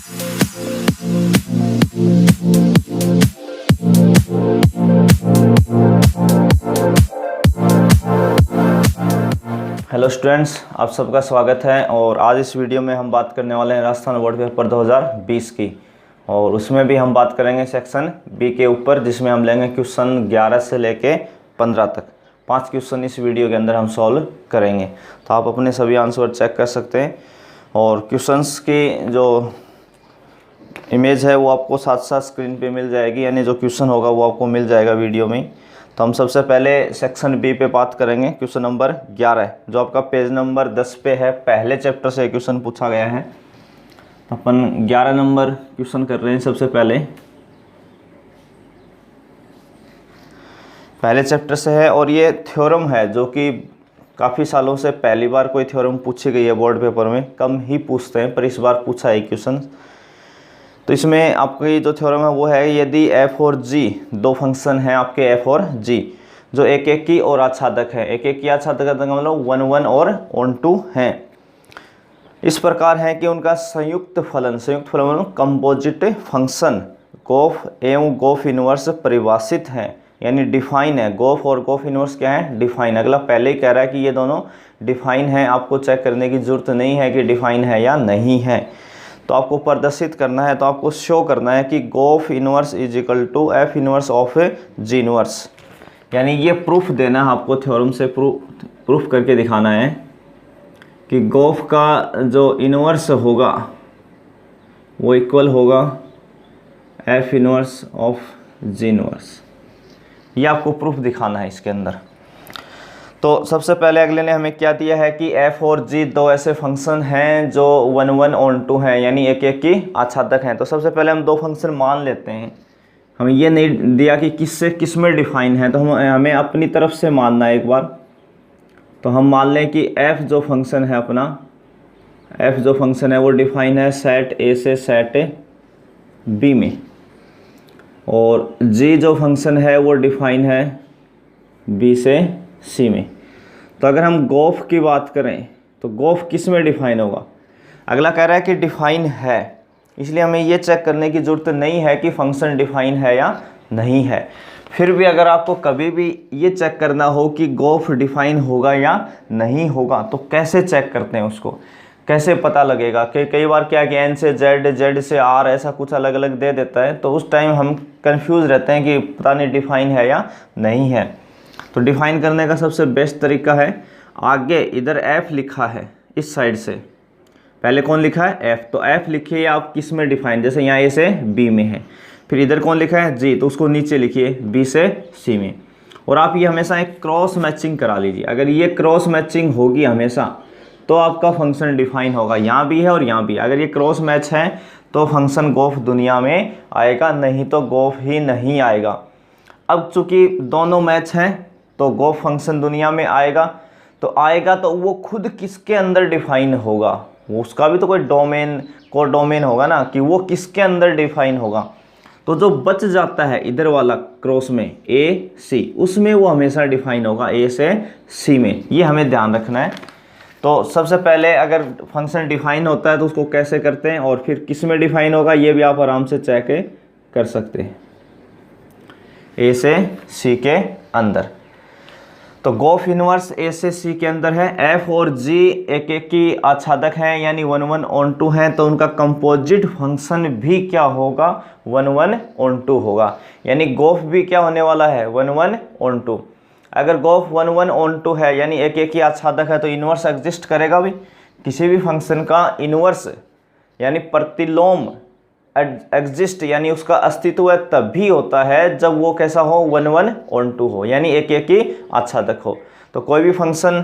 Hello students, आप सबका स्वागत है। और आज इस वीडियो में हम बात करने वाले हैं राजस्थान बोर्ड पेपर 2020 की, और उसमें भी हम बात करेंगे सेक्शन बी के ऊपर, जिसमें हम लेंगे क्वेश्चन 11 से लेके 15 तक। 5 क्वेश्चन इस वीडियो के अंदर हम सॉल्व करेंगे, तो आप अपने सभी आंसर चेक कर सकते हैं। और क्वेश्चंस की जो इमेज है वो आपको साथ साथ स्क्रीन पे मिल जाएगी, यानी जो क्वेश्चन होगा वो आपको मिल जाएगा वीडियो में। तो हम सबसे पहले सेक्शन बी पे बात करेंगे, क्वेश्चन नंबर 11 जो आपका पेज नंबर 10 पे है। पहले चैप्टर से क्वेश्चन पूछा गया है, तो अपन 11 नंबर क्वेश्चन कर रहे हैं। सबसे पहले चैप्टर से है, और ये थ्योरम है जो कि काफ़ी सालों से पहली बार कोई थ्योरम पूछी गई है बोर्ड पेपर में। कम ही पूछते हैं, पर इस बार पूछा है क्वेश्चन। तो इसमें आपकी जो थ्योरम है वो है, यदि f और g दो फंक्शन हैं आपके f और g, जो एक एक की और आच्छादक है, एक एक की आच्छादक का मतलब 1 1 और on 2 हैं, इस प्रकार है कि उनका संयुक्त फलन मतलब कंपोजिट फंक्शन गोफ एवं गोफ इनवर्स परिभाषित है, यानी डिफाइन है। गोफ और गोफ इनवर्स क्या है? डिफाइन। अगला पहले ही कह रहा है कि ये दोनों डिफाइन है, आपको चेक करने की जरूरत नहीं है कि डिफाइन है या नहीं है। तो आपको प्रदर्शित करना है, तो आपको शो करना है कि g of inverse is equal to F inverse of ji inverse, यानी ये प्रूफ देना है आपको, थ्योरम से प्रूफ करके दिखाना है कि गोफ का जो इनवर्स होगा वो इक्वल होगा F inverse of ji inverse. ये आपको प्रूफ दिखाना है इसके अंदर। तो सबसे पहले अगले ने हमें क्या दिया है कि f और g दो ऐसे फंक्शन हैं जो 1 1 on 2 हैं, यानी एक एक की आच्छादक हैं। तो सबसे पहले हम दो फंक्शन मान लेते हैं। हमें ये नहीं दिया कि किससे किस में डिफाइन है, तो हमें अपनी तरफ से मानना है एक बार। तो हम मान लें कि f जो फंक्शन है अपना, f जो फंक्शन है वो डिफाइन है सेट a से सेट b में, और g जो फंक्शन है वो डिफाइन है b से c में। तो अगर हम गोफ की बात करें तो गोफ किस में डिफाइन होगा? अगला कह रहा है कि डिफाइन है, इसलिए हमें ये चेक करने की ज़रूरत नहीं है कि फंक्शन डिफाइन है या नहीं है। फिर भी अगर आपको कभी भी ये चेक करना हो कि गोफ डिफाइन होगा या नहीं होगा, तो कैसे चेक करते हैं उसको, कैसे पता लगेगा? कि कई बार क्या कि n से z, z से r ऐसा कुछ अलग अलग दे देता है, तो उस टाइम हम कंफ्यूज रहते हैं कि पता नहीं डिफाइन है या नहीं है। तो डिफाइन करने का सबसे बेस्ट तरीका है, आगे इधर f लिखा है इस साइड से, पहले कौन लिखा है? f, तो f लिखिए आप किस में डिफाइन, जैसे यहाँ a से b में है। फिर इधर कौन लिखा है? g, तो उसको नीचे लिखिए b से c में। और आप ये हमेशा एक क्रॉस मैचिंग करा लीजिए। अगर ये क्रॉस मैचिंग होगी हमेशा, तो आपका फंक्शन डिफाइन होगा। यहाँ भी है और यहाँ भी। अगर ये क्रॉस मैच है तो फंक्शन गोफ दुनिया में आएगा, नहीं तो गोफ ही नहीं आएगा। अब चूंकि दोनों मैच हैं तो गोफ फंक्शन दुनिया में आएगा। तो आएगा तो वो खुद किसके अंदर डिफाइन होगा? वो उसका भी तो कोई डोमेन होगा ना, कि वो किसके अंदर डिफाइन होगा। तो जो बच जाता है इधर वाला क्रॉस में ए सी, उसमें वो हमेशा डिफाइन होगा ए से सी में। ये हमें ध्यान रखना है। तो सबसे पहले अगर फंक्शन डिफाइन होता है तो उसको कैसे करते हैं, और फिर किस में डिफाइन होगा ये भी आप आराम से चेक कर सकते हैं, ए से सी के अंदर। तो गोफ इनवर्स ए से सी के अंदर है। f और g एक एक की आच्छादक हैं, यानी 1 1 on 2 हैं, तो उनका कंपोजिट फंक्शन भी क्या होगा? 1 1 on 2 होगा। यानी गोफ भी क्या होने वाला है? 1 1 on 2। अगर गोफ 1 1 on 2 है, यानी एक एक की आच्छादक है, तो इनवर्स एग्जिस्ट करेगा भी। किसी भी फंक्शन का इनवर्स यानी प्रतिलोम एग्जिस्ट, यानी उसका अस्तित्व तभी होता है जब वो कैसा हो? 1 1 on 2 हो, यानी एक एक ही आच्छादक हो। तो कोई भी फंक्शन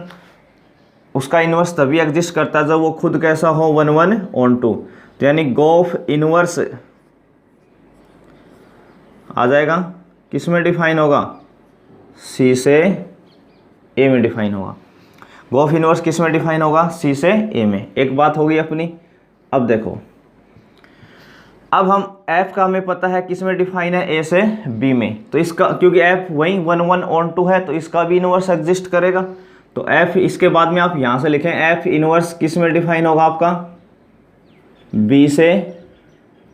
उसका इनवर्स तभी एग्जिस्ट करता है जब वो खुद कैसा हो? 1 1 on 2। तो यानी गोफ इनवर्स आ जाएगा, किस में डिफाइन होगा? सी से ए में डिफाइन होगा। गोफ इनवर्स किस में डिफाइन होगा? सी से ए में। एक बात होगी अपनी। अब देखो, अब हम f का हमें पता है किस में डिफाइन है? a से b में। तो इसका क्योंकि f वही 1 1 on 2 है, तो इसका भी इनवर्स एग्जिस्ट करेगा। तो f इसके बाद में आप यहाँ से लिखें f इनवर्स किस में डिफाइन होगा आपका? b से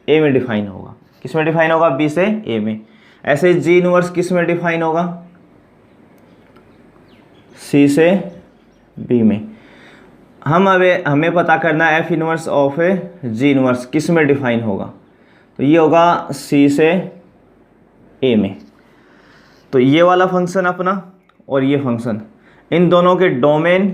ए में डिफाइन होगा। किस में डिफाइन होगा? बी से ए में। ऐसे जी इनवर्स किस में डिफाइन होगा? सी से बी में। हमें पता करना है F inverse of ji inverse किस में डिफाइन होगा, तो ये होगा सी से ए में। तो ये वाला फंक्शन अपना और ये फंक्शन, इन दोनों के डोमेन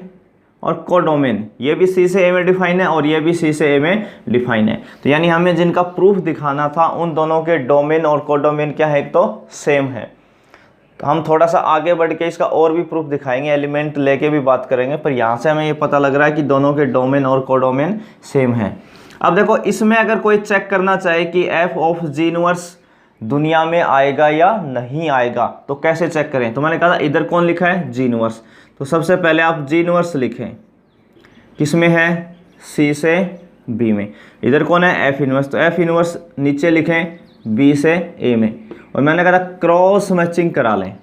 और कोडोमेन, ये भी सी से ए में डिफाइन है और ये भी सी से ए में डिफाइन है। तो यानी हमें जिनका प्रूफ दिखाना था उन दोनों के डोमेन और कोडोमेन क्या है? तो सेम है। तो हम थोड़ा सा आगे बढ़ के इसका और भी प्रूफ दिखाएंगे, एलिमेंट लेके भी बात करेंगे, पर यहाँ से हमें ये पता लग रहा है कि दोनों के डोमेन और कोडोमेन सेम है। अब देखो इसमें अगर कोई चेक करना चाहे कि एफ ऑफ जी इनवर्स दुनिया में आएगा या नहीं आएगा, तो कैसे चेक करें? तो मैंने कहा था इधर कौन लिखा है? जी इनवर्स। तो सबसे पहले आप जी इनवर्स लिखें, किस में है? सी से बी में। इधर कौन है? F inverse. तो एफ इनवर्स नीचे लिखें बी से ए में। और मैंने कहा था क्रॉस मैचिंग करा लें।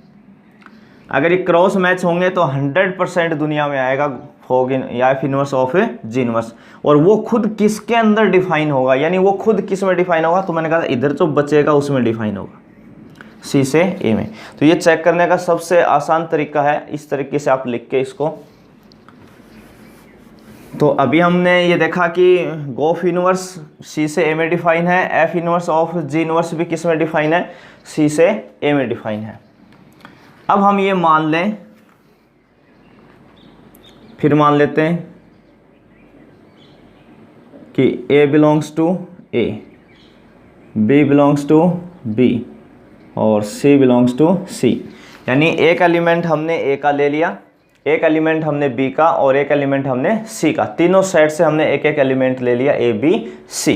अगर ये क्रॉस मैच होंगे तो 100% दुनिया में आएगा फॉग या F inverse of ji inverse. और वो खुद किसके अंदर डिफाइन होगा, यानी वो खुद किस में डिफाइन होगा? तो मैंने कहा इधर जो बचेगा उसमें डिफाइन होगा, सी से ए में। तो ये चेक करने का सबसे आसान तरीका है, इस तरीके से आप लिख के इसको। तो अभी हमने ये देखा कि गोफ इनवर्स सी से ए में डिफाइन है, F inverse of ji inverse भी किस में डिफाइन है? सी से ए में डिफाइन है। अब हम ये मान लें, फिर मान लेते हैं कि A belongs to A, B belongs to B और सी बिलोंग्स टू सी। यानी एक एलिमेंट हमने ए का ले लिया, एक एलिमेंट हमने बी का और एक एलिमेंट हमने सी का। तीनों सेट से हमने एक एक एलिमेंट ले लिया, ए बी सी।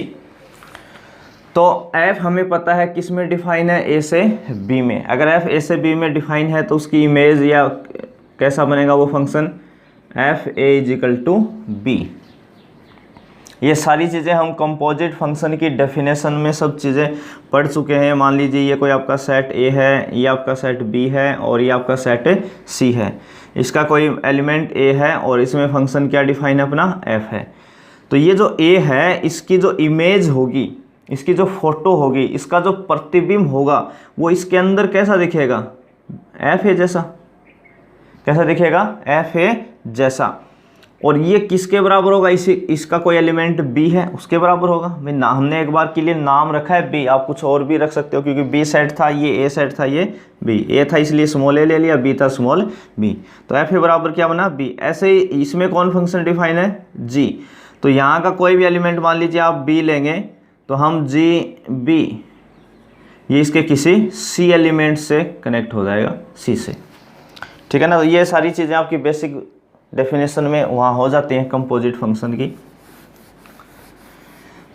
तो एफ हमें पता है किस में डिफाइन है? ए से बी में। अगर एफ ए से बी में डिफाइन है तो उसकी इमेज या कैसा बनेगा वो function? F a is equal to b. ये सारी चीज़ें हम कंपोजिट फंक्शन की डेफिनेशन में सब चीज़ें पढ़ चुके हैं। मान लीजिए ये कोई आपका सेट ए है, ये आपका सेट बी है और ये आपका सेट सी है। इसका कोई एलिमेंट ए है और इसमें फंक्शन क्या डिफाइन है? अपना एफ है। तो ये जो ए है इसकी जो इमेज होगी, इसकी जो फोटो होगी, इसका जो प्रतिबिंब होगा वो इसके अंदर कैसा दिखेगा? एफ ए जैसा। कैसा दिखेगा? एफ ए जैसा। और ये किसके बराबर होगा? इसका कोई एलिमेंट बी है उसके बराबर होगा। भाई ना, हमने एक बार के लिए नाम रखा है बी, आप कुछ और भी रख सकते हो क्योंकि बी सेट था, ये ए सेट था, ये बी। ए था इसलिए स्मॉल ए ले लिया, बी था स्मॉल बी। तो एफ ए बराबर क्या बना? बी। ऐसे ही इसमें कौन फंक्शन डिफाइन है? जी। तो यहाँ का कोई भी एलिमेंट मान लीजिए आप बी लेंगे तो हम जी बी, ये इसके किसी सी एलिमेंट से कनेक्ट हो जाएगा, सी से। ठीक है ना। तो ये सारी चीज़ें आपकी बेसिक डेफिनेशन में वहाँ हो जाती हैं कंपोजिट फंक्शन की।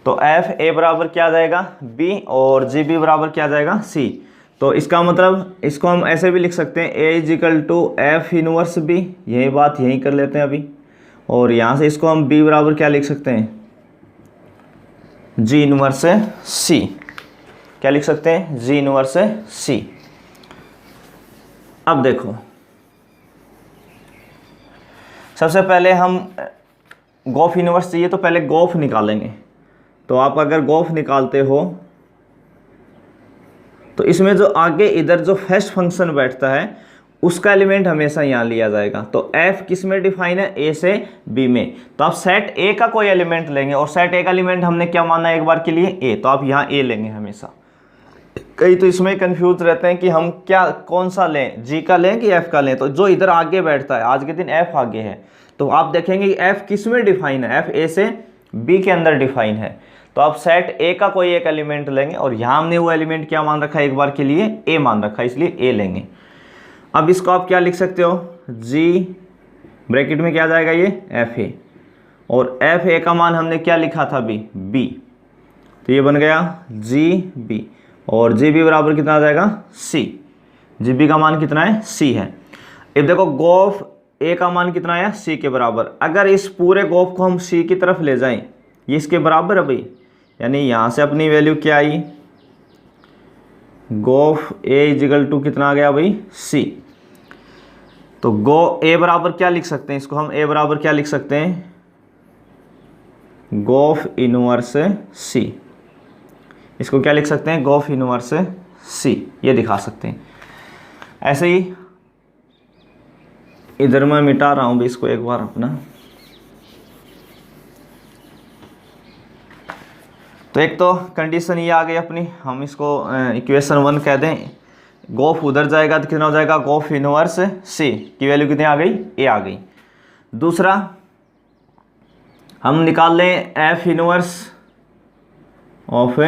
तो एफ ए बराबर क्या आ जाएगा? बी और जी बी बराबर क्या आ जाएगा? सी। तो इसका मतलब इसको हम ऐसे भी लिख सकते हैं, A is equal to F inverse B. यही बात यहीं कर लेते हैं अभी। और यहाँ से इसको हम बी बराबर क्या लिख सकते हैं? जी इनवर्स सी। क्या लिख सकते हैं? जी इनवर्स सी। अब देखो, सबसे पहले हम गोफ इनवर्स चाहिए तो पहले गोफ निकालेंगे। तो आप अगर गोफ निकालते हो तो इसमें जो आगे इधर जो फर्स्ट फंक्शन बैठता है उसका एलिमेंट हमेशा यहाँ लिया जाएगा। तो f किस में डिफाइन है? a से b में। तो आप सेट a का कोई एलिमेंट लेंगे और सेट a का एलिमेंट हमने क्या माना है एक बार के लिए? a। तो आप यहाँ a लेंगे हमेशा। कई तो इसमें कंफ्यूज रहते हैं कि हम क्या कौन सा लें, g का लें कि f का लें। तो जो इधर आगे बैठता है, आज के दिन f आगे है, तो आप देखेंगे कि f किस में डिफाइन है? f a से b के अंदर डिफाइन है। तो आप सेट a का कोई एक एलिमेंट लेंगे और यहाँ हमने वो एलिमेंट क्या मान रखा है एक बार के लिए? a मान रखा है, इसलिए a लेंगे। अब इसको आप क्या लिख सकते हो? g ब्रैकेट में क्या जाएगा? ये एफ ए। और एफ ए का मान हमने क्या लिखा था? b। तो ये बन गया जी बी। और जी बी बराबर कितना आ जाएगा? c। जी बी का मान कितना है? c है। अब देखो गोफ ए का मान कितना है? c के बराबर। अगर इस पूरे गोफ को हम c की तरफ ले जाएं, ये इसके बराबर है भाई। यानी यहाँ से अपनी वैल्यू क्या आई? गोफ ए इजिकल टू कितना आ गया भाई? c। तो गो ए बराबर क्या लिख सकते हैं? इसको हम ए बराबर क्या लिख सकते हैं? गोफ इनवर्स सी। इसको क्या लिख सकते हैं, गोफ इनवर्स सी, ये दिखा सकते हैं। ऐसे ही इधर मैं मिटा रहा हूँ भी इसको एक बार अपना। तो एक तो कंडीशन ये आ गई अपनी, हम इसको इक्वेशन 1 कह दें। गोफ उधर जाएगा तो कितना हो जाएगा, गोफ इनवर्स सी की वैल्यू कितनी आ गई, ए आ गई। दूसरा हम निकाल लें F inverse of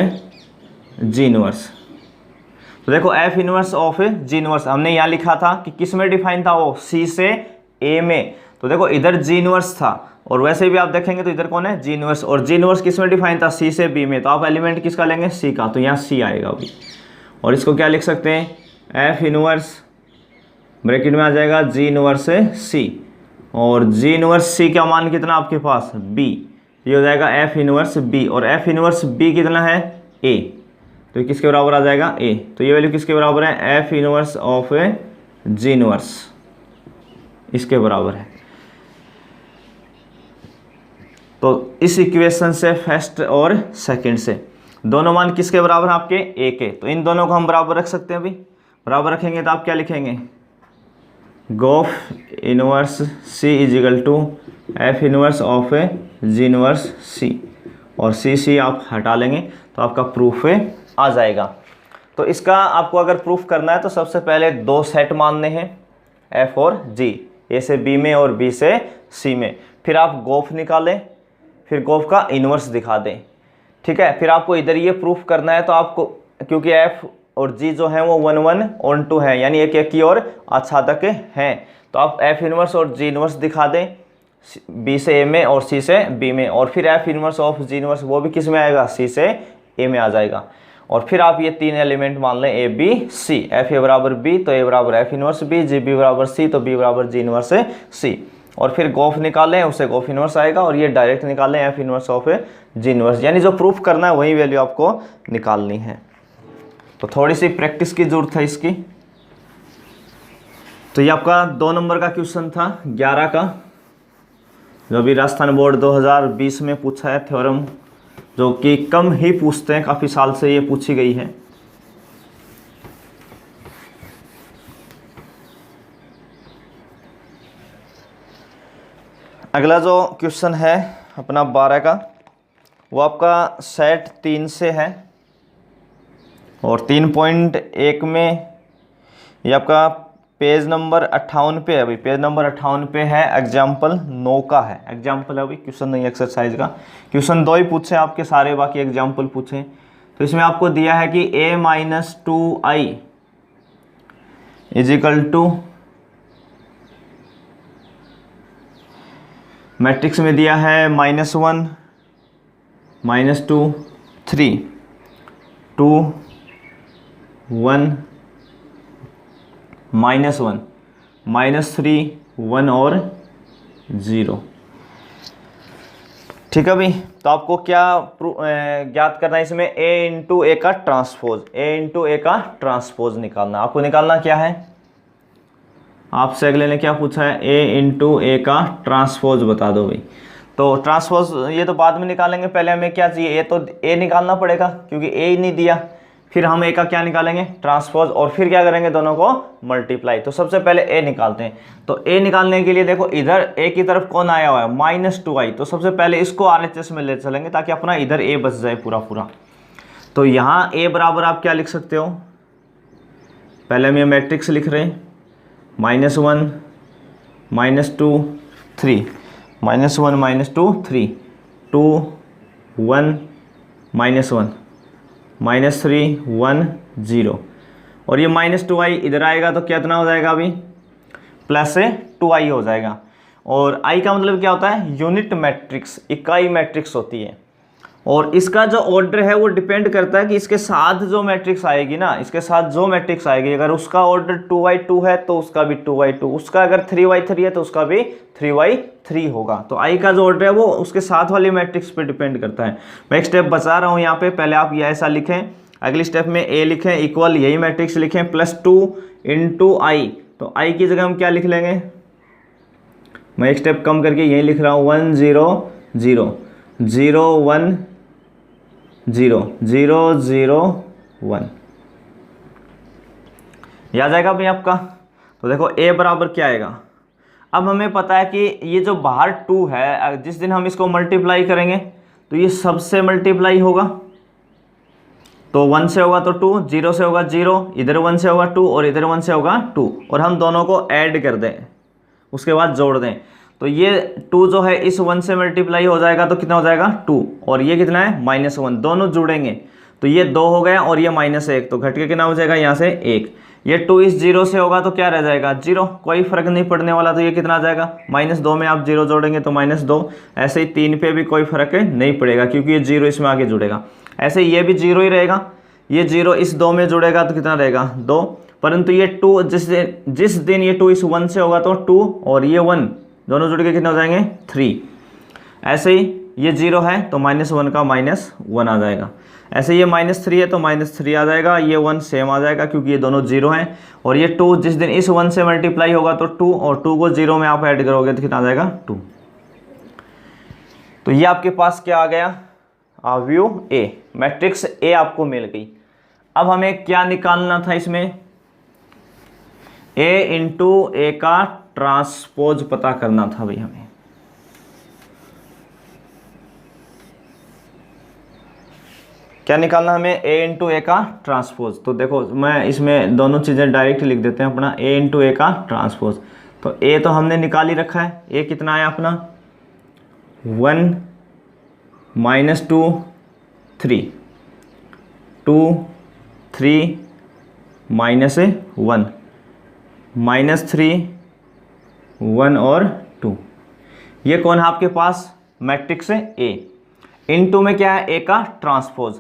ji inverse. तो देखो F inverse of ji inverse हमने यहाँ लिखा था कि किस में डिफाइन था, वो सी से ए में। तो देखो इधर जी इनवर्स था, और वैसे भी आप देखेंगे तो इधर कौन है, जी इनवर्स, और जी इनवर्स किस में डिफाइन था, सी से बी में। तो आप एलिमेंट किसका लेंगे, सी का, तो यहाँ सी आएगा अभी। और इसको क्या लिख सकते हैं, एफ इनवर्स ब्रैकेट में आ जाएगा जी इनवर्स सी, और जी इनवर्स सी का मान कितना आपके पास, बी, ये हो जाएगा एफ इनवर्स बी, और एफ इनवर्स बी कितना है, ए, तो ये किसके बराबर आ जाएगा, ए। तो ये वैल्यू किसके बराबर है, F inverse of ji inverse, इसके बराबर है। तो इस इक्वेशन से फर्स्ट और सेकंड से दोनों मान किसके बराबर हैं आपके, ए के। तो इन दोनों को हम बराबर रख सकते हैं अभी। बराबर रखेंगे तो आप क्या लिखेंगे, g of inverse C is equal to F inverse of ji inverse C, और सी आप हटा लेंगे तो आपका प्रूफ आ जाएगा। तो इसका आपको अगर प्रूफ करना है तो सबसे पहले दो सेट मानने हैं, एफ और जी, ए से बी में और बी से सी में। फिर आप गोफ निकालें, फिर गोफ का इन्वर्स दिखा दें, ठीक है। फिर आपको इधर ये प्रूफ करना है, तो आपको क्योंकि एफ और जी जो है वो 1 1 और 2 है, यानी एक एक की ओर आच्छादक हैं, तो आप एफ इन्वर्स और जी इन्वर्स दिखा दें, बी से ए में और सी से बी में, और फिर f inverse of g inverse वो भी किस में आएगा, सी से ए में आ जाएगा। और फिर आप ये तीन एलिमेंट मान लें, A B C, F A बराबर बी तो ए बराबर f inverse b, g b बराबर सी तो बी बराबर जी इन्वर्स सी, और फिर गोफ निकालें, उससे गोफ इन्वर्स आएगा, और ये डायरेक्ट निकालें f inverse of g inverse, यानी जो प्रूफ करना है वही वैल्यू आपको निकालनी है। तो थोड़ी सी प्रैक्टिस की जरूरत है इसकी। तो ये आपका 2 नंबर का क्वेश्चन था 11 का, जो अभी राजस्थान बोर्ड 2020 में पूछा है थ्योरम, जो कि कम ही पूछते हैं, काफ़ी साल से ये पूछी गई है। अगला जो क्वेश्चन है अपना 12 का, वो आपका सेट 3 से है, और 3.1 में ये आपका पेज नंबर 58 पे है। अभी पेज नंबर 58 पे है, एग्जाम्पल 9 का है, एग्जाम्पल है अभी, क्वेश्चन नहीं एक्सरसाइज का। क्वेश्चन 2 ही पूछे आपके सारे, बाकी एग्जाम्पल पूछे। तो इसमें आपको दिया है कि a minus 2i is equal to, matrix में दिया है -1 -2 3 2 1 -1 -3 1 और 0, ठीक है भाई। तो आपको क्या ज्ञात करना है इसमें, a इंटू ए का ट्रांसपोज, a इंटू ए का ट्रांसपोज निकालना। आपको निकालना क्या है, आपसे अगले ने क्या पूछा है, a इंटू ए का ट्रांसपोज बता दो भाई। तो ट्रांसपोज ये तो बाद में निकालेंगे, पहले हमें क्या चाहिए, ए, तो a निकालना पड़ेगा क्योंकि a ही नहीं दिया। फिर हम ए का क्या निकालेंगे, ट्रांसपोज, और फिर क्या करेंगे, दोनों को मल्टीप्लाई। तो सबसे पहले ए निकालते हैं। तो ए निकालने के लिए देखो इधर ए की तरफ कौन आया हुआ है, -2i, तो सबसे पहले इसको RHS में ले चलेंगे ताकि अपना इधर ए बच जाए पूरा पूरा। तो यहाँ ए बराबर आप क्या लिख सकते हो, पहले हम ये मैट्रिक्स लिख रहे हैं, -1 -2 3 -1 -2 3 2 1 -1 -3 1 0, और ये -2i इधर आएगा तो कितना हो जाएगा अभी, +2i हो जाएगा। और i का मतलब क्या होता है, यूनिट मैट्रिक्स, इकाई मैट्रिक्स होती है। और इसका जो ऑर्डर है वो डिपेंड करता है कि इसके साथ जो मैट्रिक्स आएगी ना, इसके साथ जो मैट्रिक्स आएगी, अगर उसका ऑर्डर 2x2 है तो उसका भी 2x2, उसका अगर 3x3 है तो उसका भी 3x3 होगा। तो i का जो ऑर्डर है वो उसके साथ वाली मैट्रिक्स पे डिपेंड करता है। मैं एक स्टेप बचा रहा हूँ यहाँ पे, पहले आप ये ऐसा लिखें, अगली स्टेप में a लिखें इक्वल यही मैट्रिक्स लिखें +2 इंटू i। तो i की जगह हम क्या लिख लेंगे, मैं एक स्टेप कम करके यही लिख रहा हूँ 1 0 0 0 1 0 0 0 1। याद जाएगा भाई आपका। तो देखो a बराबर क्या आएगा। अब हमें पता है कि ये जो बाहर 2 है, जिस दिन हम इसको मल्टीप्लाई करेंगे तो ये सबसे मल्टीप्लाई होगा, तो 1 से होगा तो 2, 0 से होगा 0, इधर 1 से होगा 2 और इधर 1 से होगा 2, और हम दोनों को ऐड कर दें, उसके बाद जोड़ दें, तो ये 2 जो है इस 1 से मल्टीप्लाई हो जाएगा तो कितना हो जाएगा 2, और ये कितना है -1, दोनों जुड़ेंगे तो ये 2 हो गया और ये -1, तो घट के कितना हो जाएगा यहाँ से 1। ये 2 इस 0 से होगा तो क्या रह जाएगा 0, कोई फर्क नहीं पड़ने वाला, तो ये कितना आ जाएगा -2 में आप 0 जोड़ेंगे तो -2। ऐसे ही 3 पे भी कोई फर्क नहीं पड़ेगा क्योंकि ये 0 इसमें आगे जुड़ेगा। ऐसे ये भी 0 ही रहेगा, ये 0 इस 2 में जुड़ेगा तो कितना रहेगा 2, परंतु ये 2 जिस दिन ये 2 इस 1 से होगा तो 2 और ये 1 दोनों जुड़ के कितने हो जाएंगे 3। ऐसे ही ये 0 है तो -1 का -1 आ जाएगा। ऐसे ये -3 है तो -3 आ जाएगा, ये 1 सेम आ जाएगा क्योंकि ये दोनों 0 हैं, और ये 2 जिस दिन इस 1 से मल्टीप्लाई होगा तो 2, और 2 को 0 में आप ऐड करोगे तो कितना आ जाएगा 2। तो ये आपके पास क्या आ गया, अवयव A, मैट्रिक्स A आपको मिल गई। अब हमें क्या निकालना था इसमें, A इंटू A का ट्रांसपोज पता करना था भाई हमें। क्या निकालना हमें, A इंटू A का ट्रांसपोज। तो देखो मैं इसमें दोनों चीज़ें डायरेक्ट लिख देते हैं अपना, A इंटू A का ट्रांसपोज। तो A तो हमने निकाल ही रखा है, A कितना है अपना 1 -2 3 2 3 -1 -3 1 और 2। ये कौन है आपके पास, मैट्रिक्स है A। इनटू में क्या है, A का ट्रांसपोज।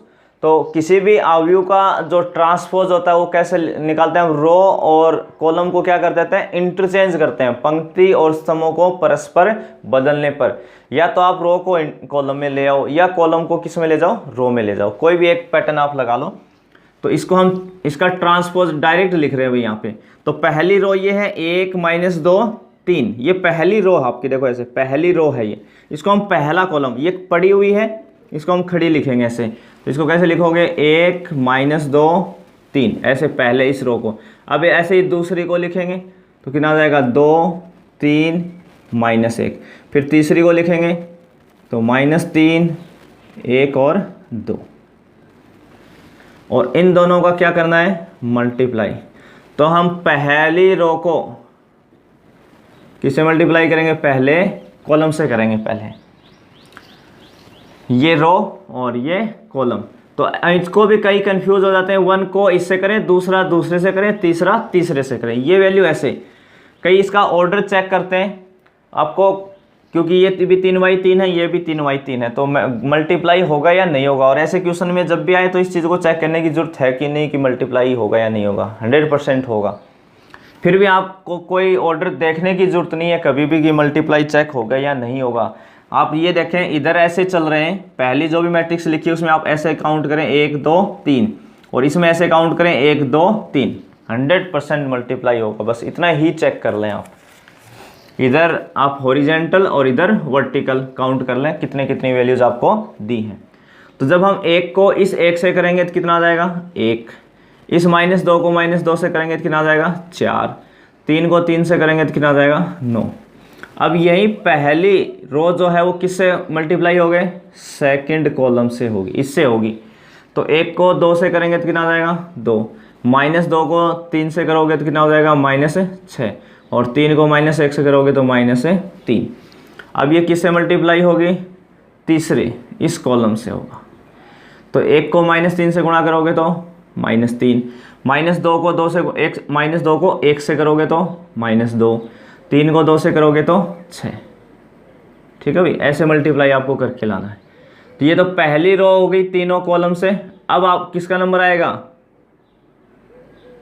तो किसी भी अवयव का जो ट्रांसपोज होता है वो कैसे निकालते हैं हम, रो और कॉलम को क्या कर देते हैं, इंटरचेंज करते हैं, पंक्ति और स्तंभों को परस्पर बदलने पर। या तो आप रो को कॉलम में ले आओ या कॉलम को किस में ले जाओ, रो में ले जाओ, कोई भी एक पैटर्न आप लगा लो। तो इसको हम इसका ट्रांसपोज डायरेक्ट लिख रहे हैं भाई यहाँ पे। तो पहली रो ये है 1 -2 3, ये पहली रो आपकी, देखो ऐसे पहली रो है ये, इसको हम पहला कॉलम, ये पड़ी हुई है इसको हम खड़ी लिखेंगे ऐसे। तो इसको कैसे लिखोगे 1 -2 3, ऐसे पहले इस रो को। अब ऐसे ही दूसरी को लिखेंगे तो कितना आ जाएगा 2 3 -1, फिर तीसरी को लिखेंगे तो -3 1 और 2, और इन दोनों का क्या करना है मल्टीप्लाई। तो हम पहली रो को किससे मल्टीप्लाई करेंगे, पहले कॉलम से करेंगे, पहले ये रो और ये कॉलम। तो इसको भी कई कंफ्यूज हो जाते हैं, 1 को इससे करें, दूसरा दूसरे से करें, तीसरा तीसरे से करें, ये वैल्यू ऐसे। कई इसका ऑर्डर चेक करते हैं आपको, क्योंकि ये भी 3/3 है, ये भी 3/3 है, तो मल्टीप्लाई होगा या नहीं होगा। और ऐसे क्वेश्चन में जब भी आए तो इस चीज़ को चेक करने की जरूरत है कि नहीं, कि मल्टीप्लाई होगा या नहीं होगा, 100% होगा। फिर भी आपको कोई ऑर्डर देखने की जरूरत नहीं है कभी भी कि मल्टीप्लाई चेक होगा या नहीं होगा। आप ये देखें इधर ऐसे चल रहे हैं, पहली जो भी मैट्रिक्स लिखी है उसमें आप ऐसे काउंट करें 1 2 3, और इसमें ऐसे काउंट करें 1 2 3, 100% मल्टीप्लाई होगा। बस इतना ही चेक कर लें आप, इधर आप हॉरिजेंटल और इधर वर्टिकल काउंट कर लें कितने कितनी वैल्यूज आपको दी हैं। तो जब हम 1 को इस 1 से करेंगे तो कितना आ जाएगा 1, इस -2 को -2 से करेंगे तो कितना आ जाएगा 4, 3 को 3 से करेंगे तो कितना आ जाएगा 9। अब यही पहली रो जो है वो किससे मल्टीप्लाई हो गए, सेकंड कॉलम से होगी, इससे होगी। तो 1 को 2 से करेंगे तो कितना आ जाएगा 2, -2 को 3 से करोगे तो कितना हो जाएगा -6, और 3 को -1 से करोगे तो -3। अब ये किससे मल्टीप्लाई होगी, तीसरे इस कॉलम से होगा। तो 1 को -3 से गुणा करोगे तो -3, -2 को 2 से -2 को 1 से करोगे तो -2, 3 को 2 से करोगे तो 6। ठीक है भाई, ऐसे मल्टीप्लाई आपको करके लाना है। तो ये तो पहली रो हो गई तीनों कॉलम से। अब आप किसका नंबर आएगा,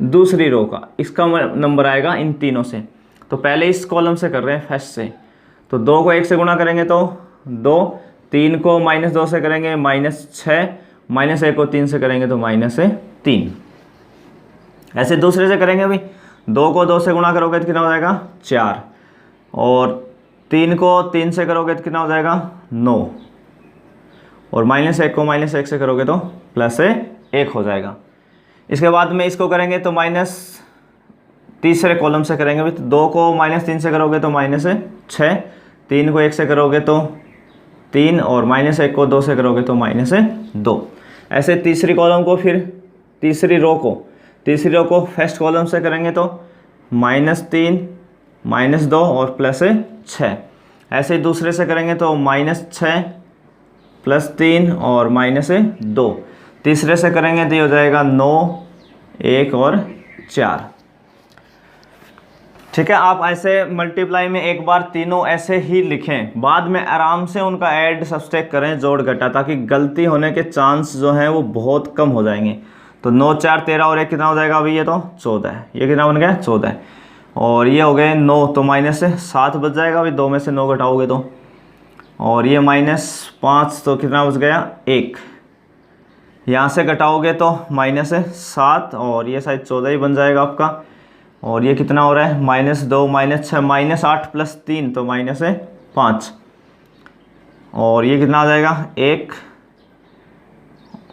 दूसरी रो का, इसका नंबर आएगा इन तीनों से। तो पहले इस कॉलम से कर रहे हैं फर्स्ट से, तो 2 को 1 से गुणा करेंगे तो 2, 3 को -2 से करेंगे -6, -1 को 3 से करेंगे तो -3। ऐसे दूसरे से करेंगे भाई, 2 को 2 से गुणा करोगे तो कितना हो जाएगा 4, और 3 को 3 से करोगे तो कितना हो जाएगा 9, और -1 को -1 से करोगे तो +1 हो जाएगा। इसके बाद में इसको करेंगे तो माइनस तीसरे कॉलम से करेंगे भी, तो 2 को -3 से करोगे तो -6, 3 को 1 से करोगे तो 3 और -1 को 2 से करोगे तो -2। ऐसे तीसरी कॉलम को फिर तीसरी रो को फर्स्ट कॉलम से करेंगे तो -3, -2 और +6। ऐसे ही दूसरे से करेंगे तो -6 +3 और -2। तीसरे से करेंगे तो ये हो जाएगा 9, 1 और 4। ठीक है, आप ऐसे मल्टीप्लाई में एक बार तीनों ऐसे ही लिखें, बाद में आराम से उनका ऐड सब्सट्रैक्ट करें, जोड़ घटा, ताकि गलती होने के चांस जो हैं वो बहुत कम हो जाएंगे। तो 9, 4, 13 और 1 कितना हो जाएगा अभी, ये तो 14 है। ये कितना बन गया 14, और ये हो गए 9 तो -7 बच जाएगा अभी, 2 में से 9 घटाओगे तो, और ये -5 तो कितना बच गया 1, यहाँ से घटाओगे तो -7 और ये शायद 14 ही बन जाएगा आपका। और ये कितना हो रहा है -2, -6, -8 + 3 तो -5, और ये कितना आ जाएगा 1,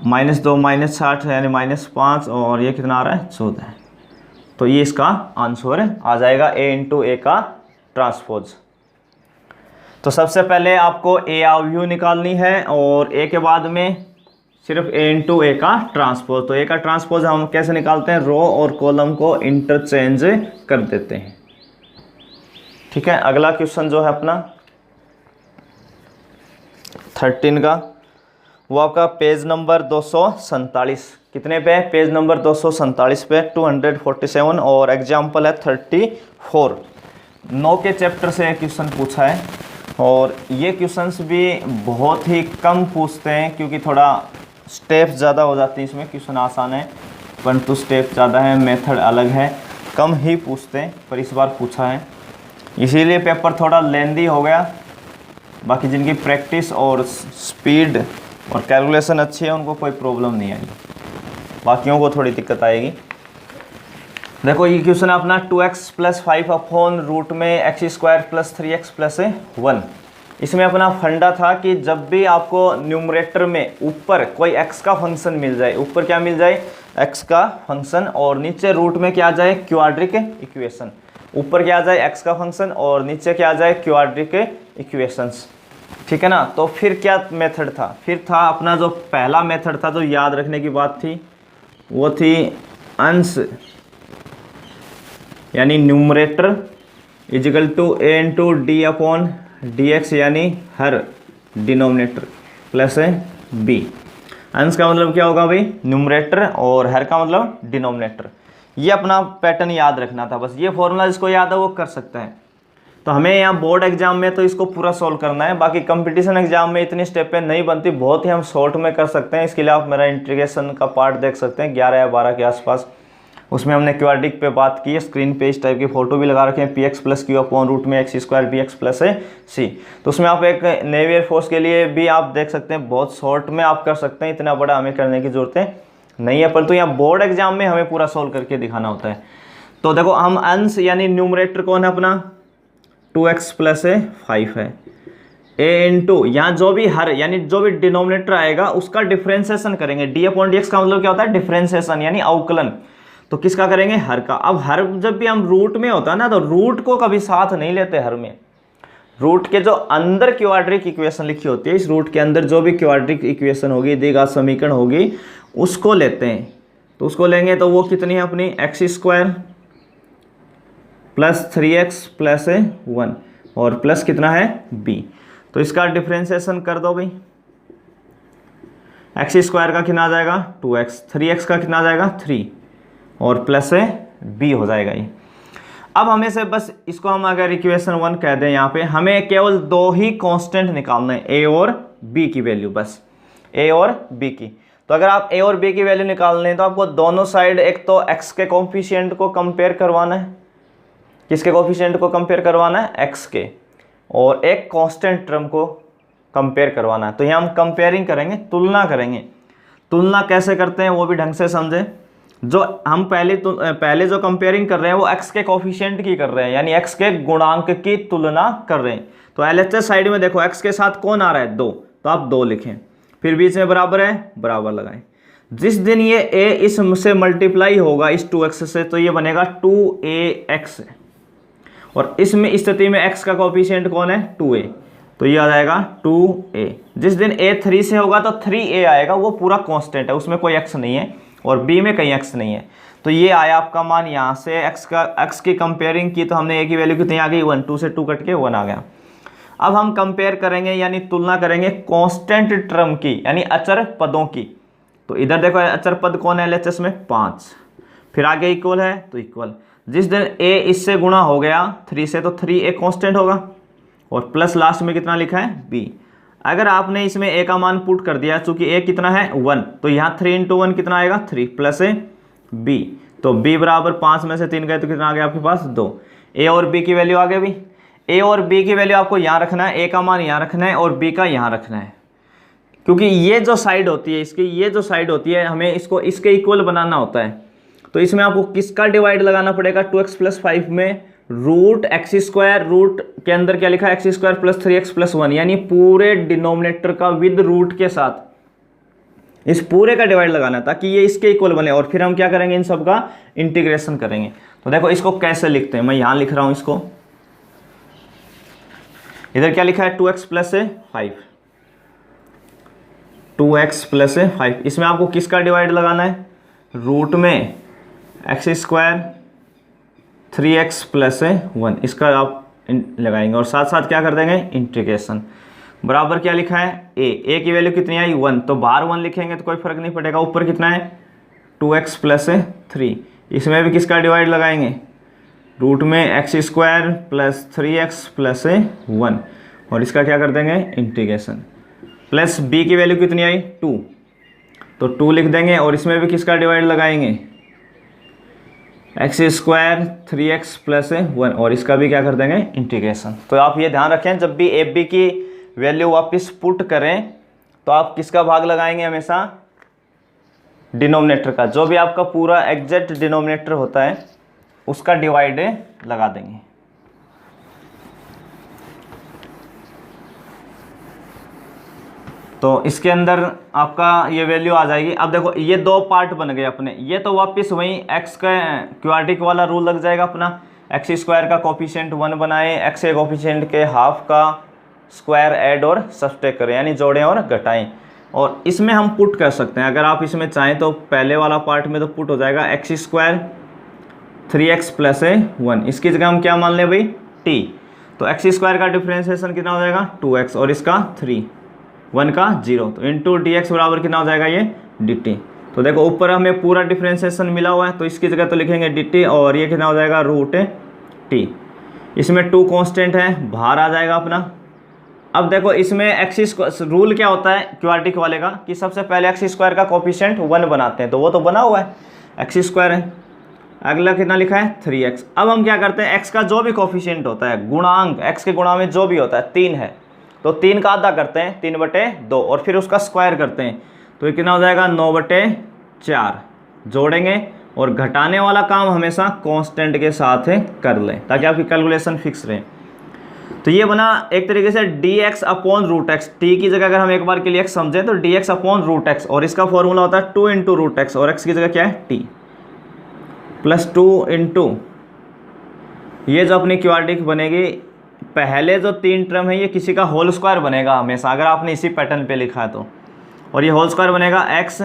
-2 -8 यानी -5, और ये कितना आ रहा है 14। तो ये इसका आंसर आ जाएगा A × A का ट्रांसपोज। तो सबसे पहले आपको A आव्यूह निकालनी है और A के बाद में सिर्फ A × A का ट्रांसपोज। तो A का ट्रांसपोज हम कैसे निकालते हैं, रो और कॉलम को इंटरचेंज कर देते हैं। ठीक है, अगला क्वेश्चन जो है अपना 13 का, वो आपका पेज नंबर 247, कितने पे, पेज नंबर 247 पे 247, और एग्जाम्पल है 34। 9 के चैप्टर से क्वेश्चन पूछा है, और ये क्वेश्चंस भी बहुत ही कम पूछते हैं क्योंकि थोड़ा स्टेप्स ज़्यादा हो जाती हैं इसमें। क्वेश्चन आसान है परंतु स्टेप ज़्यादा है, मेथड अलग है, कम ही पूछते हैं, पर इस बार पूछा है इसीलिए पेपर थोड़ा लेंदी हो गया। बाकी जिनकी प्रैक्टिस और स्पीड और कैलकुलेशन अच्छी है उनको कोई प्रॉब्लम नहीं आएगी, बाकियों को थोड़ी दिक्कत आएगी। देखो ये क्वेश्चन है अपना 2x + 5/रूट में x² + 3x + 1। इसमें अपना फंडा था कि जब भी आपको न्यूमरेटर में ऊपर कोई x का फंक्शन मिल जाए, ऊपर क्या मिल जाए x का फंक्शन, और नीचे रूट में क्या आ जाए क्वाड्रिक इक्वेशन। ऊपर क्या आ जाए x का फंक्शन और नीचे क्या आ जाए क्वाड्रिक इक्वेशंस। ठीक है ना, तो फिर क्या मेथड था, फिर था अपना जो पहला मेथड था जो याद रखने की बात थी, वो थी अंश यानी न्यूमरेटर = A × D/dx, यानी हर डिनोमिनेटर प्लस b। अंश का मतलब क्या होगा भाई न्यूमरेटर, और हर का मतलब डिनोमिनेटर। ये अपना पैटर्न याद रखना था बस। ये फॉर्मूला जिसको याद है वो कर सकता है। तो हमें यहाँ बोर्ड एग्जाम में तो इसको पूरा सॉल्व करना है, बाकी कंपटीशन एग्जाम में इतनी स्टेपें नहीं बनती, बहुत ही हम शॉर्ट में कर सकते हैं। इसके लिए आप मेरा इंटीग्रेशन का पार्ट देख सकते हैं 11 या 12 के आसपास, उसमें हमने क्वाड्रिक पे बात की है। स्क्रीन पे इस टाइप की फोटो भी लगा रखे हैं, px + q/रूट में x² bx + c। तो उसमें आप एक नेवी एयरफोर्स के लिए भी आप देख सकते हैं, बहुत शॉर्ट में आप कर सकते हैं, इतना बड़ा हमें करने की जरूरत नहीं है, परंतु यहाँ बोर्ड एग्जाम में हमें पूरा सॉल्व करके दिखाना होता है। तो देखो हम अंश यानी न्यूमरेटर कौन है अपना 2x + 5 है, A × यहाँ जो भी हर यानी जो भी डिनोमिनेटर आएगा उसका डिफ्रेंसिएशन करेंगे। d/dx का मतलब क्या होता है डिफ्रेंसिएशन यानी अवकलन। तो किसका करेंगे हर का। अब हर जब भी हम रूट में होता है ना, तो रूट को कभी साथ नहीं लेते हर में। रूट के जो अंदर क्वाड्रिक इक्वेशन लिखी होती है, इस रूट के अंदर जो भी क्वाड्रिक इक्वेशन होगी, द्विघात समीकरण होगी, उसको लेते हैं। तो उसको लेंगे तो वो कितनी है अपनी x² + 3x + 1 और प्लस कितना है b। तो इसका डिफ्रेंसिएशन कर दो भाई। x² का कितना आ जाएगा 2x, 3x का कितना आ जाएगा 3 और प्लस b हो जाएगा ये। अब हमें से बस इसको हम अगर इक्वेशन 1 कह दें, यहाँ पे हमें केवल दो ही कांस्टेंट निकालना है, a और b की वैल्यू, बस a और b की। तो अगर आप a और b की वैल्यू निकालने हैं तो आपको दोनों साइड एक तो x के कोफिशिएंट को कंपेयर करवाना है, किसके कोफिशिएंट को कंपेयर करवाना है x के, और एक कांस्टेंट टर्म को कंपेयर करवाना है। तो यहाँ हम कंपेयरिंग करेंगे, तुलना करेंगे। तुलना कैसे करते हैं वो भी ढंग से समझे। जो हम पहले जो कंपेयरिंग कर रहे हैं वो x के कोफिशिएंट की कर रहे हैं, यानी x के गुणांक की तुलना कर रहे हैं। तो LHS साइड में देखो x के साथ कौन आ रहा है 2, तो आप 2 लिखें, फिर बीच में बराबर है, बराबर लगाएं। जिस दिन ये a इससे मल्टीप्लाई होगा इस 2x से, तो ये बनेगा 2ax, और इसमें इस स्थिति में x का कोफिशिएंट कौन है, 2a, तो ये आ जाएगा 2a। जिस दिन a 3 से होगा तो 3a आएगा, वो पूरा कांस्टेंट है, उसमें कोई x नहीं है, और b में कहीं x नहीं है, तो ये आया आपका मान। यहाँ से x की कंपेयरिंग की तो हमने a की वैल्यू कितनी आ गई, 1, 2 से 2 कट के 1 आ गया। अब हम कंपेयर करेंगे यानी तुलना करेंगे कांस्टेंट टर्म की, यानी अचर पदों की। तो इधर देखो अचर पद कौन है LHS में, 5, फिर आगे इक्वल है तो इक्वल। जिस दिन a इससे गुणा हो गया 3 से, तो 3a कांस्टेंट होगा, और प्लस लास्ट में कितना लिखा है, b। अगर आपने इसमें a का मान पुट कर दिया, चूंकि a कितना है 1, तो यहाँ 3 × 1 कितना आएगा, 3 प्लस b, तो b बराबर 5 में से 3 गए तो कितना आ गया आपके पास, 2। a और b की वैल्यू आ गई भी। a और b की वैल्यू आपको यहाँ रखना है, a का मान यहाँ रखना है और b का यहाँ रखना है, क्योंकि ये जो साइड होती है इसकी, ये जो साइड होती है हमें इसको इसके इक्वल बनाना होता है। तो इसमें आपको किसका डिवाइड लगाना पड़ेगा, 2x + 5 में रूट x², रूट के अंदर क्या लिखा है, x² + 3x + 1, यानी पूरे डिनोमिनेटर का विद रूट के साथ इस पूरे का डिवाइड लगाना, ताकि ये इसके इक्वल बने, और फिर हम क्या करेंगे, इन सब का इंटीग्रेशन करेंगे। तो देखो इसको कैसे लिखते हैं, मैं यहाँ लिख रहा हूँ इसको। इधर क्या लिखा है, 2x + 5, 2x + 5, इसमें आपको किसका डिवाइड लगाना है, रूट में x², 3x + 1, इसका आप लगाएंगे, और साथ साथ क्या कर देंगे, इंटीग्रेशन। बराबर क्या लिखा है, a की वैल्यू कितनी आई, 1, तो बाहर 1 लिखेंगे तो कोई फर्क नहीं पड़ेगा, ऊपर कितना है 2x + 3, इसमें भी किसका डिवाइड लगाएंगे, रूट में x² + 3x + 1, और इसका क्या कर देंगे, इंटीग्रेशन। प्लस b की वैल्यू कितनी आई, 2, तो 2 लिख देंगे, और इसमें भी किसका डिवाइड लगाएंगे, x² 3x + 1, और इसका भी क्या कर देंगे, इंटीग्रेशन। तो आप ये ध्यान रखें, जब भी ab की वैल्यू वापस पुट करें तो आप किसका भाग लगाएंगे, हमेशा डिनोमिनेटर का, जो भी आपका पूरा एग्जैक्ट डिनोमिनेटर होता है उसका डिवाइड लगा देंगे। तो इसके अंदर आपका ये वैल्यू आ जाएगी। अब देखो ये दो पार्ट बन गए अपने, ये तो वापस वहीं x का क्वाड्रेटिक वाला रूल लग जाएगा अपना, x² का कोफिशिएंट 1 बनाए, x के कोफिशिएंट के हाफ का स्क्वायर ऐड और सब्सट्रैक्ट करें, यानी जोड़ें और घटाएं। और इसमें हम पुट कर सकते हैं, अगर आप इसमें चाहें तो पहले वाला पार्ट में तो पुट हो जाएगा x² 3x + 1, इसकी जगह हम क्या मान लें भाई, t, तो x² का डिफ्रेंशिएशन कितना हो जाएगा, 2x, और इसका 3, 1 का 0, तो इंटू dx बराबर कितना हो जाएगा, ये dt। तो देखो ऊपर हमें पूरा डिफ्रेंशिएशन मिला हुआ है, तो इसकी जगह तो लिखेंगे dt, और ये कितना हो जाएगा, रूट t। इसमें 2 कांस्टेंट है, बाहर आ जाएगा अपना। अब देखो इसमें x रूल क्या होता है क्वाड्रेटिक वाले का, कि सबसे पहले x² का कोफिशिएंट 1 बनाते हैं, तो वो तो बना हुआ है, x² है, अगला कितना लिखा है, 3x। अब हम क्या करते हैं, x का जो भी कोफिशिएंट होता है, गुणांक x के गुणा में जो भी होता है, 3 है, तो 3 का आधा करते हैं, 3/2, और फिर उसका स्क्वायर करते हैं, तो ये कितना हो जाएगा, 9/4 जोड़ेंगे, और घटाने वाला काम हमेशा कांस्टेंट के साथ कर लें, ताकि आपकी कैलकुलेशन फिक्स रहे। तो ये बना एक तरीके से dx/√x, t की जगह अगर हम एक बार के लिए x समझें तो dx/√x, और इसका फॉर्मूला होता है 2 × √x, और x की जगह क्या है, t, प्लस 2 × ये जो अपनी क्वाड्रेटिक बनेगी, पहले जो 3 टर्म है ये किसी का होल स्क्वायर बनेगा हमेशा, अगर आपने इसी पैटर्न पे लिखा है तो, और ये होल स्क्वायर बनेगा x,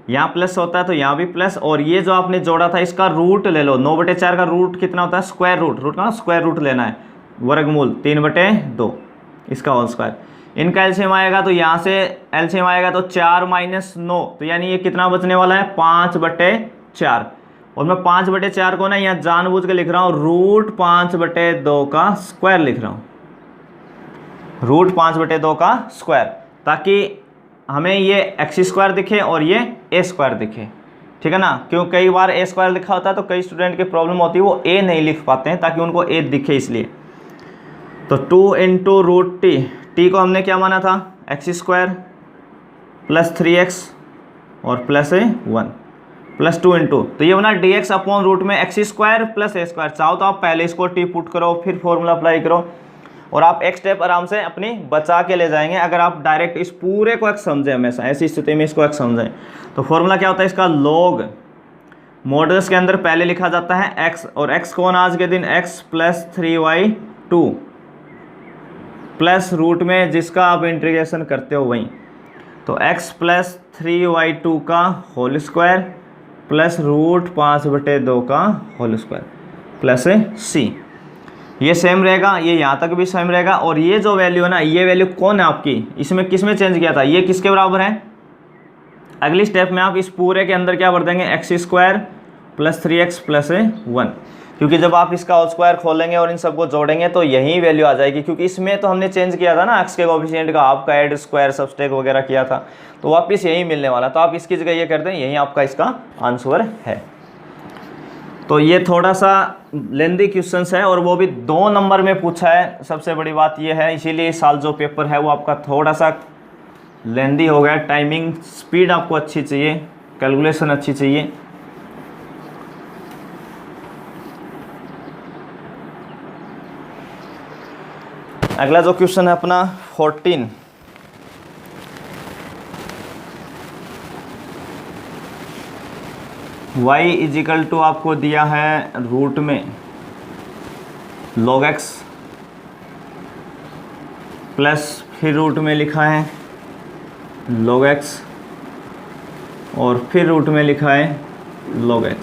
यहाँ प्लस होता है तो यहाँ भी प्लस, और ये जो आपने जोड़ा था इसका रूट ले लो, 9/4 का रूट कितना होता है, स्क्वायर रूट का स्क्वायर रूट लेना है, वर्गमूल 3/2, इसका होल स्क्वायर। इनका एलसीएम आएगा तो यहाँ से एलसीएम आएगा तो 4 - 9, तो यानी ये कितना बचने वाला है, 5/4, और मैं 5/4 को ना यहाँ जानबूझ के लिख रहा हूँ √5/2 का स्क्वायर लिख रहा हूँ, √5/2 का स्क्वायर, ताकि हमें ये x² दिखे और ये a² दिखे, ठीक है ना। क्यों कई बार a² लिखा होता है तो कई स्टूडेंट की प्रॉब्लम होती है, वो a नहीं लिख पाते हैं, ताकि उनको a दिखे, इसलिए। तो 2 × √t, t को हमने क्या माना था, x² + 3x और प्लस 1 प्लस 2 × तो ये बना dx/रूट में x² + a²। चाहो तो आप पहले इसको t पुट करो, फिर फॉर्मूला अप्लाई करो, और आप एक स्टेप आराम से अपनी बचा के ले जाएंगे अगर आप डायरेक्ट इस पूरे को x समझें। हमेशा ऐसी स्थिति में इसको x समझें तो फॉर्मूला क्या होता है इसका, log मॉडल्स के अंदर पहले लिखा जाता है x, और x कौन आज के दिन x plus 3y2 plus root में जिसका आप इंटीग्रेशन करते हो वही, तो x प्लस 3y2 का होल स्क्वायर प्लस रूट 5/2 का होल स्क्वायर प्लस c, ये सेम रहेगा, ये यहाँ तक भी सेम रहेगा। और ये जो वैल्यू है ना, ये वैल्यू कौन है आपकी, इसमें किस में चेंज किया था, ये किसके बराबर है। अगली स्टेप में आप इस पूरे के अंदर क्या भर देंगे, x square plus 3x plus 1, क्योंकि जब आप इसका होल स्क्वायर खोलेंगे और इन सबको जोड़ेंगे तो यही वैल्यू आ जाएगी, क्योंकि इसमें तो हमने चेंज किया था ना एक्स के कोएफिशिएंट का, आपका ऐड स्क्वायर सबस्ट्रैक वगैरह किया था, तो वापस यही मिलने वाला। तो आप इसकी जगह ये कर दें, यही आपका इसका आंसर है। तो ये थोड़ा सा लेंदी क्वेश्चंस है और वो भी 2 नंबर में पूछा है। सबसे बड़ी बात ये है, इसीलिए इस साल जो पेपर है वो आपका थोड़ा सा लेंदी हो गया। टाइमिंग स्पीड आपको अच्छी चाहिए, कैलकुलेशन अच्छी चाहिए। अगला जो क्वेश्चन है अपना 14, y इजिकल टू आपको दिया है रूट में log x प्लस फिर रूट में लिखा है log x और फिर रूट में लिखा है log x,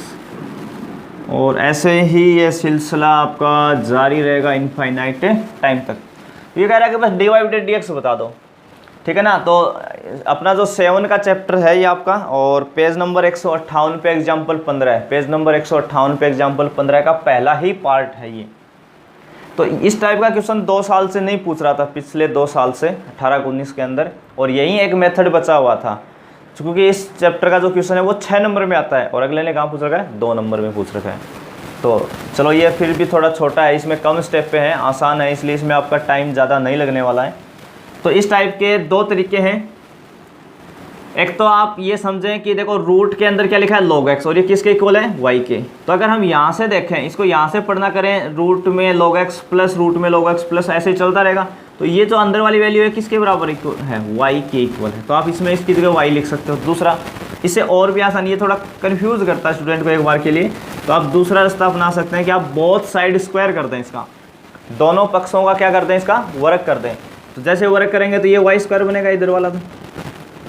और ऐसे ही ये सिलसिला आपका जारी रहेगा इनफाइनाइट टाइम तक। ये कह रहा है कि बस dy/dx बता दो, ठीक है ना। तो अपना जो 7 का चैप्टर है ये आपका, और पेज नंबर 158 पे एग्जाम्पल 15 है, पेज नंबर 158 पे एग्जाम्पल 15 का पहला ही पार्ट है ये। तो इस टाइप का क्वेश्चन 2 साल से नहीं पूछ रहा था, पिछले 2 साल से 18-19 के अंदर, और यही एक मेथड बचा हुआ था, क्योंकि इस चैप्टर का जो क्वेश्चन है वो 6 नंबर में आता है और अगले ने कहाँ पूछ रखा है, 2 नंबर में पूछ रखा है। तो चलो ये फिर भी थोड़ा छोटा है, इसमें कम स्टेप पे है, आसान है, इसलिए इसमें आपका टाइम ज़्यादा नहीं लगने वाला है। तो इस टाइप के 2 तरीके हैं। एक तो आप ये समझें कि देखो रूट के अंदर क्या लिखा है log x, और ये किसके इक्वल है, y के। तो अगर हम यहाँ से देखें, इसको यहाँ से पढ़ना करें, रूट में log x प्लस रूट में log x प्लस ऐसे ही चलता रहेगा, तो ये जो अंदर वाली वैल्यू है किसके बराबर इक्वल है, y के इक्वल है। तो आप इसमें इसकी जगह y लिख सकते हो। दूसरा, इससे और भी आसान, ये थोड़ा कन्फ्यूज़ करता है स्टूडेंट को एक बार के लिए, तो आप दूसरा रास्ता अपना सकते हैं कि आप बोथ साइड स्क्वायर कर दें, इसका दोनों पक्षों का क्या कर दें, इसका वर्क कर दें। तो जैसे वर्क करेंगे तो ये वाई स्क्वायर बनेगा इधर वाला, तो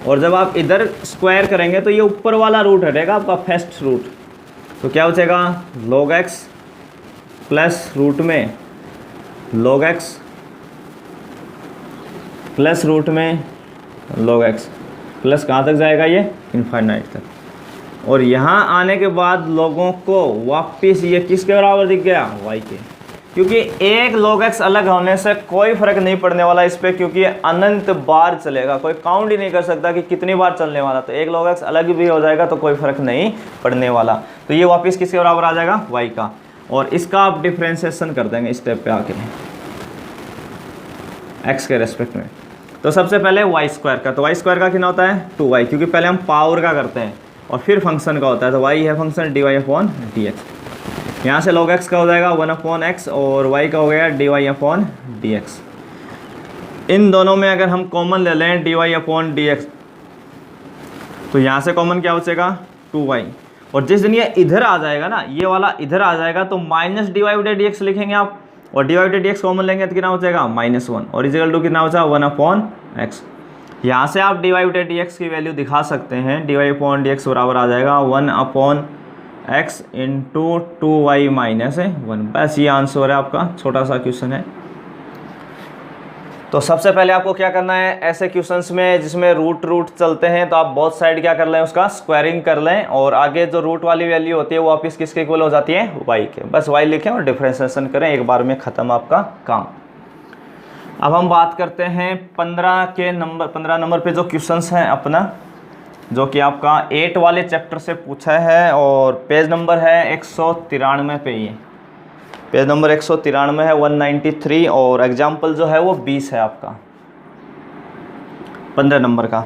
और जब आप इधर स्क्वायर करेंगे तो ये ऊपर वाला रूट हटेगा आपका फर्स्ट रूट, तो क्या हो जाएगा log x प्लस रूट में log x प्लस रूट में log x प्लस कहाँ तक जाएगा, ये इनफाइनाइट तक। और यहाँ आने के बाद लोगों को वापस ये किसके बराबर दिख गया, y के, क्योंकि एक log x अलग होने से कोई फर्क नहीं पड़ने वाला इस पर, क्योंकि अनंत बार चलेगा, कोई काउंट ही नहीं कर सकता कि कितनी बार चलने वाला। तो एक log x अलग भी हो जाएगा तो कोई फर्क नहीं पड़ने वाला। तो ये वापस किसके बराबर आ जाएगा, y का, और इसका आप डिफ्रेंशिएशन कर देंगे स्टेप पे आके x के रेस्पेक्ट में। तो सबसे पहले y स्क्वायर का, तो y स्क्वायर का कितना होता है 2y, क्योंकि पहले हम पावर का करते हैं और फिर फंक्शन का होता है। तो y है फंक्शन dy/dx, यहाँ से log x का हो जाएगा 1/x और y का हो गया dy/dx। इन दोनों में अगर हम कॉमन ले लें dy/dx, तो यहाँ से कॉमन क्या बचेगा 2y, और जिस दिन ये इधर आ जाएगा ना, ये वाला इधर आ जाएगा तो माइनस dy/dx लिखेंगे आप, और dy/dx कॉमन लेंगे तो कितना हो जाएगा -1, और इजिकल टू कितना बचा 1/x। यहाँ से आप dy/dx की वैल्यू दिखा सकते हैं, dy/dx बराबर आ जाएगा 1/x इंटू 2y माइनस 1। बस ये आंसर है आपका, छोटा सा क्वेश्चन है। तो सबसे पहले आपको क्या करना है, ऐसे क्वेश्चंस में जिसमें रूट चलते हैं तो आप बहुत साइड क्या कर लें, उसका स्क्वायरिंग कर लें, और आगे जो रूट वाली वैल्यू होती है वो वापस किसके इक्वल हो जाती है, y के। बस y लिखें और डिफरेंशिएशन करें, एक बार में ख़त्म आपका काम। अब हम बात करते हैं 15 नंबर पे जो क्वेश्चंस हैं अपना, जो कि आपका 8 वाले चैप्टर से पूछा है, और पेज नंबर है 193 पे, ये पेज नंबर 193 है 193, और एग्जाम्पल जो है वो 20 है आपका 15 नंबर का।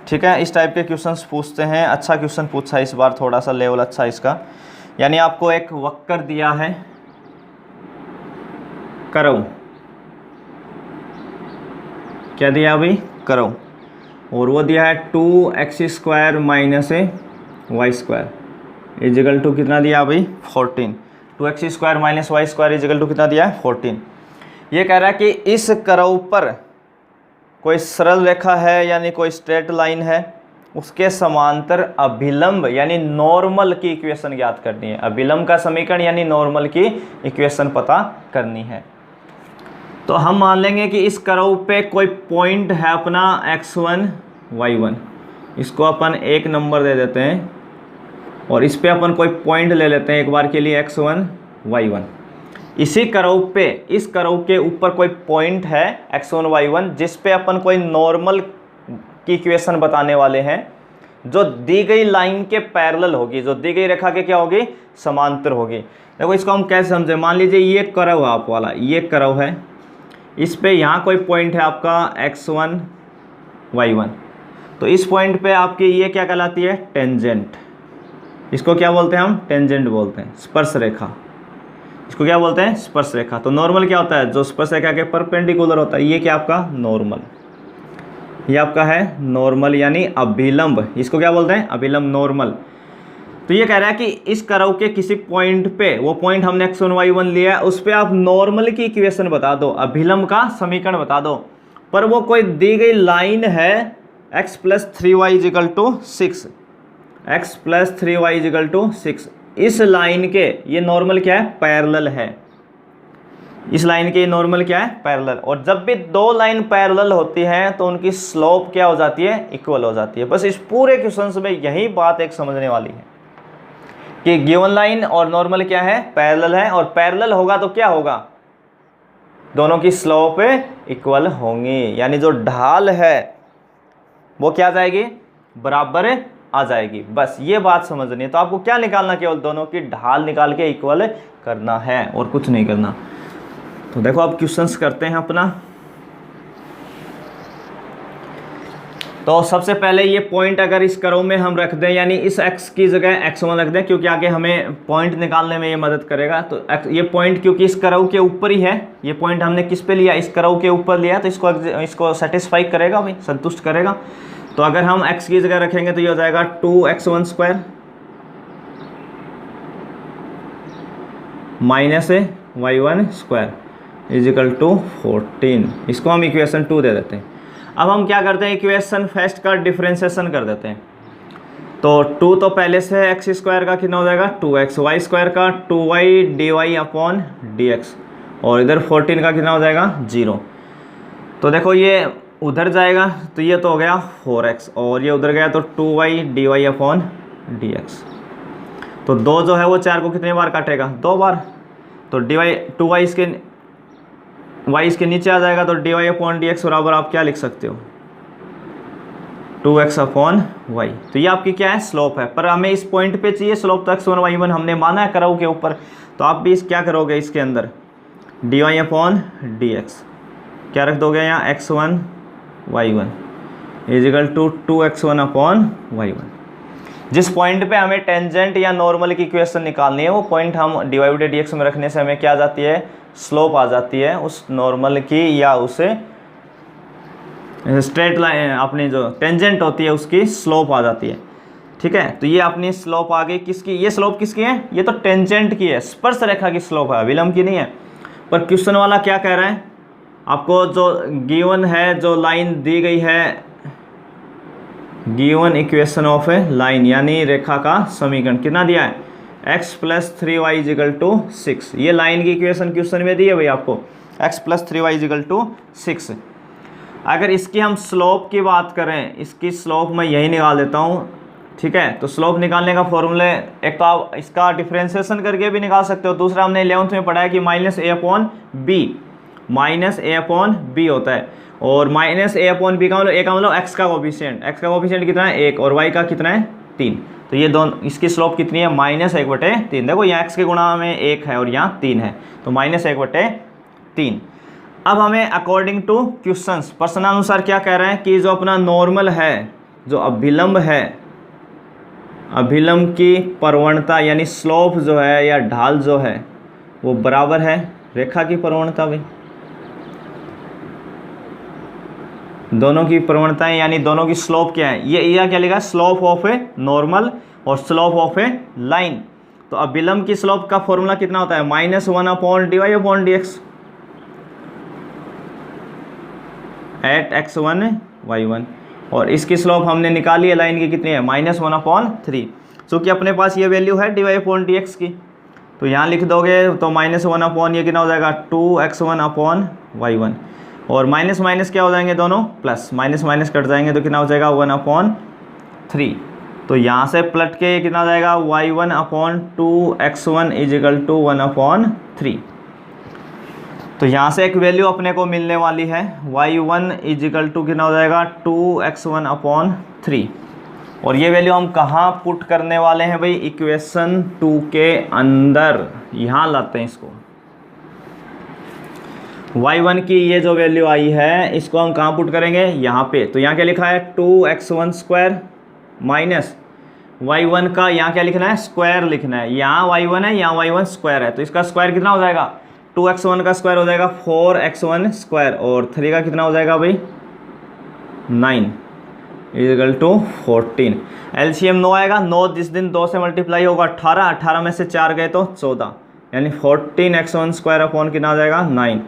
ठीक है, इस टाइप के क्वेश्चंस पूछते हैं। अच्छा क्वेश्चन पूछा है इस बार, थोड़ा सा लेवल अच्छा इसका। यानी आपको एक वक्र दिया है कर्व, क्या दिया अभी, कर्व, और वो दिया है 2x² minus y² is equal to कितना दिया अभी 14। 2x² minus y² is equal to कितना दिया है 14। ये कह रहा है कि इस कर्व पर कोई सरल रेखा है यानी कोई स्ट्रेट लाइन है, उसके समांतर अभिलंब यानी नॉर्मल की इक्वेशन ज्ञात करनी है। अभिलंब का समीकरण यानी नॉर्मल की इक्वेशन पता करनी है। तो हम मान लेंगे कि इस कर्व पे कोई पॉइंट है अपना x1 y1, इसको अपन एक नंबर दे देते हैं, और इस पे अपन कोई पॉइंट ले लेते हैं एक बार के लिए x1 y1। इसी कर्व पे, इस कर्व के ऊपर कोई पॉइंट है x1 y1 जिस पे अपन कोई नॉर्मल की इक्वेशन बताने वाले हैं, जो दी गई लाइन के पैरेलल होगी, जो दी गई रेखा के क्या होगी, समांतर होगी। देखो इसको हम कैसे समझे, मान लीजिए ये कर्व है आप वाला, ये कर्व है, इस पे यहाँ कोई पॉइंट है आपका x1 y1, तो इस पॉइंट पे आपकी ये क्या कहलाती है, टेंजेंट। इसको क्या बोलते हैं हम, टेंजेंट बोलते हैं, स्पर्श रेखा। इसको क्या बोलते हैं, स्पर्श रेखा। तो नॉर्मल क्या होता है, जो स्पर्श रेखा के परपेंडिकुलर होता है, ये क्या आपका नॉर्मल, ये आपका है नॉर्मल यानी अभिलंब। इसको क्या बोलते हैं, अभिलंब, नॉर्मल। तो ये कह रहा है कि इस कर्व के किसी पॉइंट पे, वो पॉइंट हमने x1 y1 लिया है, उस पे आप नॉर्मल की इक्वेशन बता दो, अभिलंब का समीकरण बता दो, पर वो कोई दी गई लाइन है x + 3y = 6, x + 3y = 6। इस लाइन के ये नॉर्मल क्या है, पैरेलल है। इस लाइन के नॉर्मल क्या है, पैरेलल। और जब भी दो लाइन पैरेलल होती हैं तो उनकी स्लोप क्या हो जाती है, इक्वल हो जाती है। बस इस पूरे क्वेश्चन में यही बात एक समझने वाली है कि गिवन लाइन और नॉर्मल क्या है, पैरेलल है, और पैरेलल होगा तो क्या होगा, दोनों की स्लोप इक्वल होंगी, यानी जो ढाल है वो क्या आ जाएगी, बराबर आ जाएगी। बस ये बात समझनी है। तो आपको क्या निकालना, केवल दोनों की ढाल निकाल के इक्वल करना है और कुछ नहीं करना। तो देखो अब क्वेश्चंस करते हैं अपना। तो सबसे पहले ये पॉइंट अगर इस कर्व में हम रख दें, यानी इस x की जगह x1 रख दें, क्योंकि आगे हमें पॉइंट निकालने में ये मदद करेगा। तो ये पॉइंट क्योंकि इस कर्व के ऊपर ही है, ये पॉइंट हमने किस पे लिया, इस कर्व के ऊपर लिया, तो इसको सेटिस्फाई करेगा भाई, संतुष्ट करेगा। तो अगर हम x की जगह रखेंगे तो ये हो जाएगा 2x1² minus y1² is equal to 14। इसको हम इक्वेशन 2 दे देते हैं। अब हम क्या करते हैं, इक्वेशन फर्स्ट का डिफरेंशिएशन कर देते हैं। तो 2 तो पहले से है, x² का कितना हो जाएगा 2x, y² का 2y dy/dx, और इधर 14 का कितना हो जाएगा 0। तो देखो ये उधर जाएगा तो ये तो हो गया 4x, और ये उधर गया तो 2y dy/dx। तो 2 जो है वो 4 को कितने बार काटेगा, 2 बार। तो y इसके नीचे आ जाएगा, तो dy/dx बराबर आप क्या लिख सकते हो, 2x/y। तो ये आपकी क्या है, स्लोप है। पर हमें इस पॉइंट पे चाहिए स्लोप, तो x1 y1 हमने माना है कर्व के ऊपर। तो आप भी क्या करोगे, इसके अंदर dy/dx क्या रख दोगे यहाँ, x1 y1 is equal to 2x1/y1। जिस पॉइंट पे हमें टेंजेंट या नॉर्मल की इक्वेशन निकालनी है, वो पॉइंट हम dy/dx में रखने से हमें क्या आ जाती है, स्लोप आ जाती है उस नॉर्मल की, या उसे स्ट्रेट लाइन अपनी जो टेंजेंट होती है उसकी स्लोप आ जाती है। ठीक है, तो ये अपनी स्लोप आ गई किसकी, ये स्लोप किसकी है, ये तो टेंजेंट की है, स्पर्श रेखा की स्लोप है, अभिलंब की नहीं है। पर क्वेश्चन वाला क्या कह रहा है, आपको जो गिवन है, जो लाइन दी गई है, given equation of A line यानी रेखा का समीकरण कितना दिया है, x + 3y = 6। ये लाइन की इक्वेशन क्वेश्चन में दी है भाई आपको, x + 3y = 6। अगर इसकी हम स्लोप की बात करें, इसकी स्लोप मैं यही निकाल देता हूँ। ठीक है, तो स्लोप निकालने का फॉर्मूले, एक तो आप इसका डिफरेंशिएशन करके भी निकाल सकते हो, दूसरा हमने 11th में पढ़ा है कि -a/b होता है। और -a/b का मतलब a का मतलब x का कोफिशिएंट कितना है 1, और y का कितना है 3। तो ये दोनों, इसकी स्लोप कितनी है -1/3। देखो यहाँ x के गुणा में 1 है और यहाँ 3 है, तो -1/3। अब हमें अकॉर्डिंग टू क्वेश्चंस, प्रश्नानुसार क्या कह रहे हैं कि जो अपना नॉर्मल है, जो अभिलंब है, अभिलंब की प्रवणता यानी स्लोप जो है या ढाल जो है वो बराबर है रेखा की प्रवणता भाई। दोनों की प्रवणताएं यानी दोनों की स्लोप क्या है, ये क्या लिखा है, स्लोप ऑफ ए नॉर्मल और स्लोप ऑफ ए लाइन। तो अभिलंब की स्लोप का फॉर्मूला कितना होता है, -1/dy/dx एट x1 y1, और इसकी स्लोप हमने निकाली है लाइन की कितनी है, -1/3। चूँकि अपने पास ये वैल्यू है dy/dx की, तो यहाँ लिख दोगे तो -1/ ये कितना हो जाएगा 2x1/y1, और माइनस माइनस क्या हो जाएंगे दोनों प्लस, माइनस माइनस कट जाएंगे तो कितना हो जाएगा 1/3। तो यहाँ से पलट के कितना हो जाएगा y1/2x1 = 1/3। तो यहाँ से एक वैल्यू अपने को मिलने वाली है y1 = कितना हो जाएगा 2x1/3, और ये वैल्यू हम कहाँ पुट करने वाले हैं भाई, इक्वेशन 2 के अंदर, यहाँ लाते हैं इसको। y1 की ये जो वैल्यू आई है इसको हम कहाँ पुट करेंगे, यहाँ पे। तो यहाँ क्या लिखा है 2x1² माइनस y1 का यहाँ क्या लिखना है, स्क्वायर लिखना है। यहाँ y1 है, यहाँ y1² है, तो इसका स्क्वायर कितना हो जाएगा, 2x1 का स्क्वायर हो जाएगा 4x1², और 3 का कितना हो जाएगा भाई 9 = 14। एलसीएम 9 आएगा, 9 जिस दिन 2 से मल्टीप्लाई होगा 18, 18 में से 4 गए तो 14, यानी 14x1² अपॉन कितना आ जाएगा 9,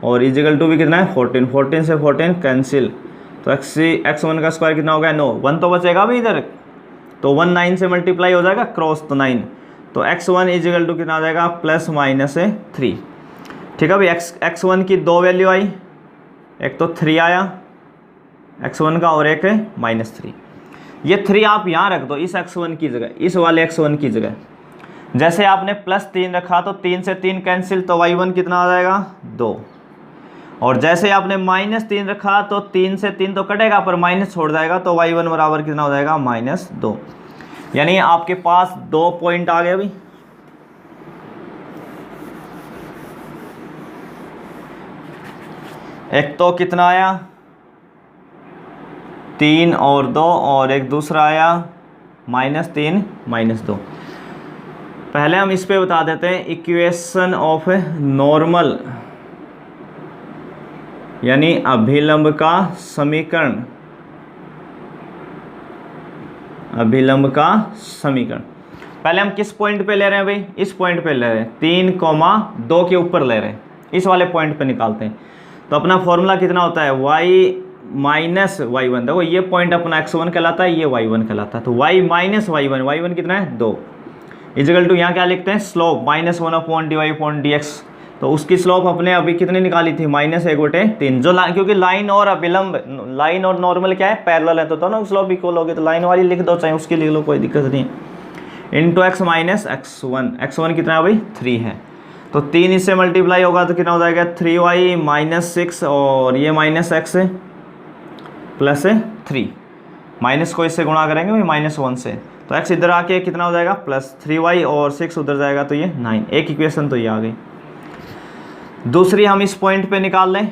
और = भी कितना है 14, 14 से 14 कैंसिल, तो x1 का स्क्वायर कितना हो गया 9, 1 तो बचेगा भी इधर, तो 1 9 से मल्टीप्लाई हो जाएगा क्रॉस तो 9, तो x1 = कितना आ जाएगा +-3। ठीक है भाई, x1 की दो वैल्यू आई, एक तो 3 आया x1 का और एक है -3। ये 3 आप यहाँ रख दो इस x1 की जगह, इस वाले x1 की जगह। जैसे आपने +3 रखा तो 3 से 3 कैंसिल, तो y1 कितना आ जाएगा 2, और जैसे आपने -3 रखा तो 3 से 3 तो कटेगा पर माइनस छोड़ जाएगा, तो y1 बराबर कितना हो जाएगा -2। यानी आपके पास 2 पॉइंट आ गए भाई। एक तो कितना आया 3 और 2, और एक दूसरा आया -3 -2। पहले हम इस पे बता देते हैं इक्वेशन ऑफ नॉर्मल यानी अभिलंब का समीकरण, अभिलंब का समीकरण। पहले हम किस पॉइंट पे ले रहे हैं भाई, इस पॉइंट पे ले रहे हैं, 3,2 के ऊपर ले रहे हैं, इस वाले पॉइंट पे निकालते हैं। तो अपना फॉर्मूला कितना होता है y - y1, देखो ये पॉइंट अपना x1 कहलाता है, ये y1 कहलाता है, तो y - y1, y1 कितना है 2 = यहाँ क्या लिखते हैं स्लोप -1/dy/dx। तो उसकी स्लोप अपने अभी कितनी निकाली थी -1/3, जो क्योंकि लाइन और अभिलंब, लाइन और नॉर्मल क्या है पैरेलल है, तो दोनों स्लोप इक्वल होगी, तो लाइन वाली लिख दो चाहे उसकी लिख लो, कोई दिक्कत नहीं। इंटू x - x1, x1 कितना है भाई 3 है, तो 3 इससे मल्टीप्लाई होगा तो कितना हो जाएगा 3y -6, और ये -x +3, माइनस को इससे गुणा करेंगे भाई -1 से, तो x इधर आके कितना हो जाएगा +3y, और 6 उधर जाएगा तो ये 9। एक इक्वेशन तो ये आ गई। दूसरी हम इस पॉइंट पे निकाल लें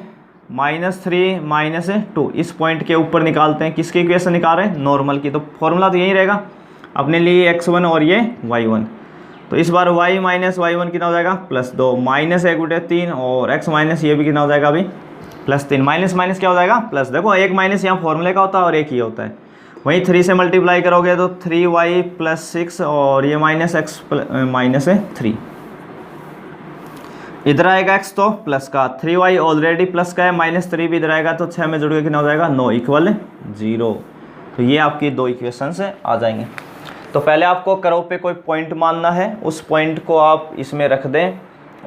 -3 - 2, इस पॉइंट के ऊपर निकालते हैं। किसकी इक्वेशन निकाल रहे हैं, नॉर्मल की, तो फॉर्मूला तो यही रहेगा अपने लिए x1 और ये y1। तो इस बार y - y1 कितना हो जाएगा +2, -1/3, और x माइनस ये भी कितना हो जाएगा अभी +3, माइनस माइनस क्या हो जाएगा प्लस। देखो एक माइनस यहाँ फॉर्मूले का होता है और एक ही होता है। वहीं 3 से मल्टीप्लाई करोगे तो 3y + 6, और ये -x -3, इधर आएगा x तो प्लस का, 3y ऑलरेडी प्लस का है, -3 भी इधर आएगा, तो 6 में जुड़ के कितना हो जाएगा 9 = 0। तो ये आपकी दो इक्वेशन से आ जाएंगे। तो पहले आपको कर्व पे कोई पॉइंट मानना है, उस पॉइंट को आप इसमें रख दें,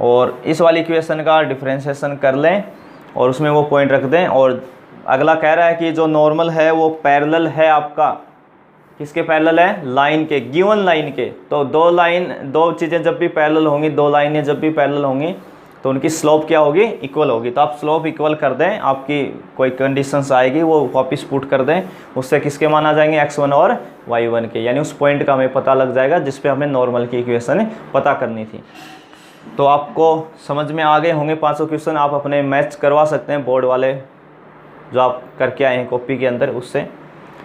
और इस वाली इक्वेशन का डिफरेंशिएशन कर लें और उसमें वो पॉइंट रख दें। और अगला कह रहा है कि जो नॉर्मल है वो पैरेलल है आपका, किसके पैरेलल है, लाइन के, गिवन लाइन के। तो दो चीज़ें जब भी पैरेलल होंगी, दो लाइनें जब भी पैरेलल होंगी तो उनकी स्लोप क्या होगी, इक्वल होगी। तो आप स्लोप इक्वल कर दें, आपकी कोई कंडीशंस आएगी वो वापस पुट कर दें, उससे किसके मान आ जाएंगे x1 और y1 के, यानी उस पॉइंट का हमें पता लग जाएगा जिस पे हमें नॉर्मल की इक्वेशन पता करनी थी। तो आपको समझ में आ गए होंगे 500 क्वेश्चन, आप अपने मैथ्स करवा सकते हैं बोर्ड वाले जो आप करके आए हैं कॉपी के अंदर उससे।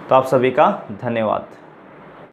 तो आप सभी का धन्यवाद।